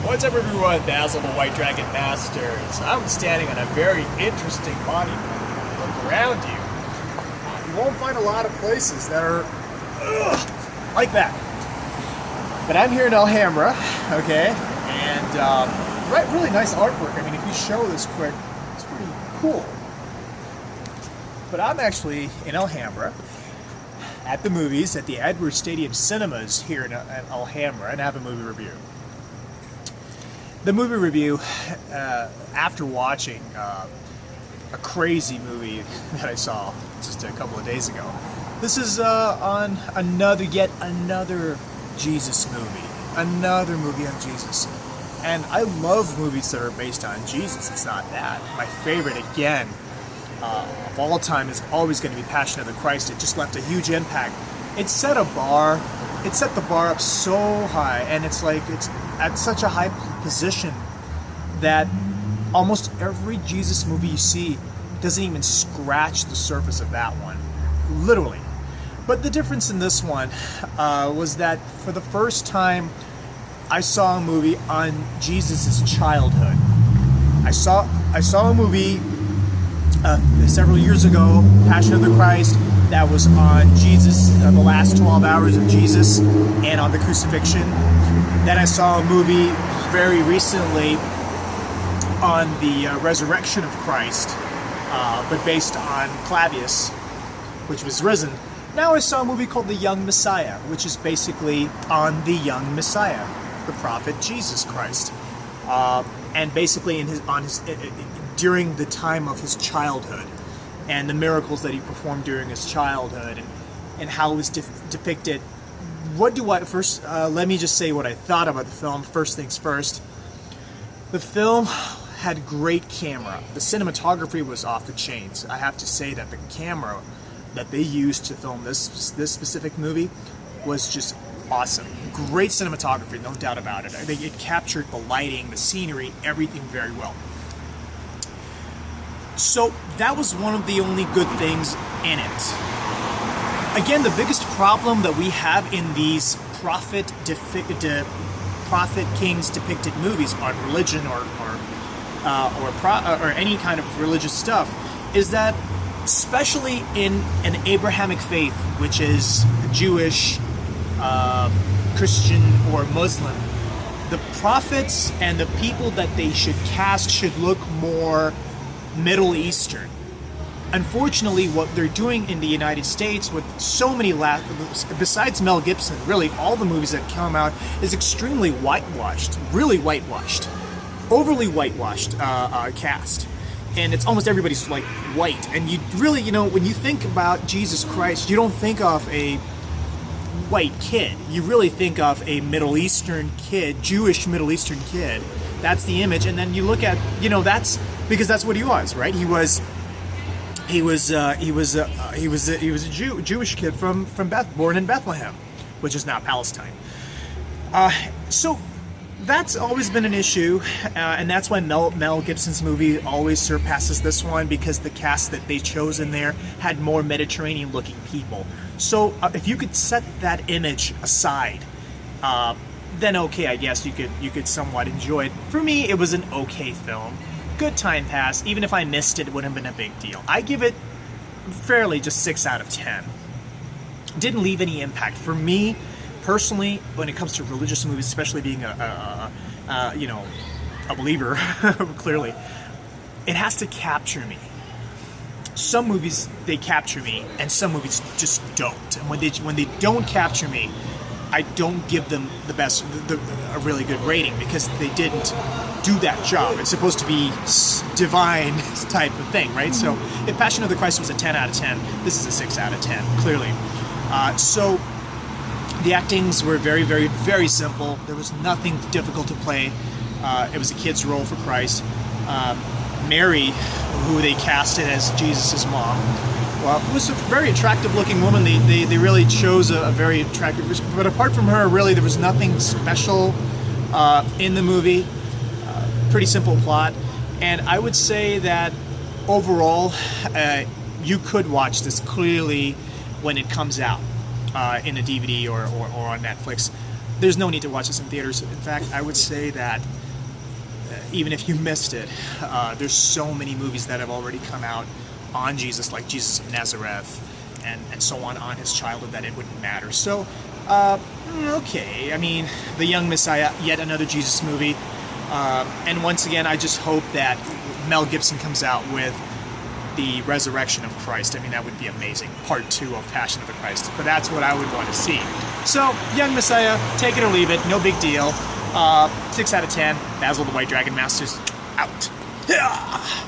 What's up everyone, Basil the White Dragon Masters. I'm standing on a very interesting monument. Look around you. You won't find a lot of places that are like that. But I'm here in Alhambra, okay? And really nice artwork. I mean, if you show this quick, it's pretty cool. But I'm actually in Alhambra at the movies at the Edwards Stadium Cinemas here in Alhambra, and I have a movie review. The movie review, after watching a crazy movie that I saw just a couple of days ago, this is on yet another Jesus movie. Another movie on Jesus. And I love movies that are based on Jesus. It's not that. My favorite, again, of all time is always going to be Passion of the Christ. It just left a huge impact. It set a bar. It set the bar up so high, and it's at such a high position that almost every Jesus movie you see doesn't even scratch the surface of that one, literally. But the difference in this one was that for the first time I saw a movie on Jesus' childhood. I saw a movie several years ago, Passion of the Christ, that was on Jesus, the last 12 hours of Jesus, and on the crucifixion. Then I saw a movie very recently on the resurrection of Christ, but based on Clavius, which was risen. Now I saw a movie called The Young Messiah, which is basically on the young Messiah, the prophet Jesus Christ, and basically during the time of his childhood, and the miracles that he performed during his childhood, and how it was depicted. Let me just say what I thought about the film. First things first. The film had great camera. The cinematography was off the chains. I have to say that the camera that they used to film this specific movie was just awesome. Great cinematography, no doubt about it. It captured the lighting, the scenery, everything very well. So that was one of the only good things in it. Again, the biggest problem that we have in these prophet kings depicted movies on religion or any kind of religious stuff is that, especially in an Abrahamic faith, which is Jewish, Christian, or Muslim, the prophets and the people that they should cast should look more Middle Eastern. Unfortunately, what they're doing in the United States with so many, besides Mel Gibson, really all the movies that come out is extremely whitewashed, really whitewashed, overly whitewashed cast. And it's almost everybody's like white. And you really, when you think about Jesus Christ, you don't think of a white kid. You really think of a Middle Eastern kid, Jewish Middle Eastern kid. That's the image. And then you look at, that's because that's what he was, right? He was a Jewish kid born in Bethlehem, which is now Palestine. So that's always been an issue, and that's why Mel Gibson's movie always surpasses this one, because the cast that they chose in there had more Mediterranean-looking people. So if you could set that image aside, then okay, I guess you could somewhat enjoy it. For me, it was an okay film. Good time pass. Even if I missed it, it wouldn't have been a big deal. I give it fairly just 6 out of 10. Didn't leave any impact. For me, personally, when it comes to religious movies, especially being a believer, clearly, it has to capture me. Some movies, they capture me, and some movies just don't. And when they don't capture me, I don't give them a really good rating, because they didn't do that job. It's supposed to be divine type of thing, right? So if Passion of the Christ was a 10 out of 10, this is a 6 out of 10, clearly. So the actings were very, very, very simple. There was nothing difficult to play. It was a kid's role for Christ. Mary, who they casted as Jesus' mom, was a very attractive-looking woman. They really chose a very attractive, but apart from her, really, there was nothing special in the movie. Pretty simple plot, and I would say that overall, you could watch this clearly when it comes out in a DVD or on Netflix. there's no need to watch this in theaters. In fact, I would say that even if you missed it, there's so many movies that have already come out on Jesus, like Jesus of Nazareth, and so on his childhood, that it wouldn't matter. So, okay, I mean, The Young Messiah, yet another Jesus movie. And once again, I just hope that Mel Gibson comes out with the resurrection of Christ. I mean, that would be amazing. Part 2 of Passion of the Christ. But that's what I would want to see. So, Young Messiah, take it or leave it, no big deal. 6 out of 10. Basil the White Dragon Master's out. Yeah.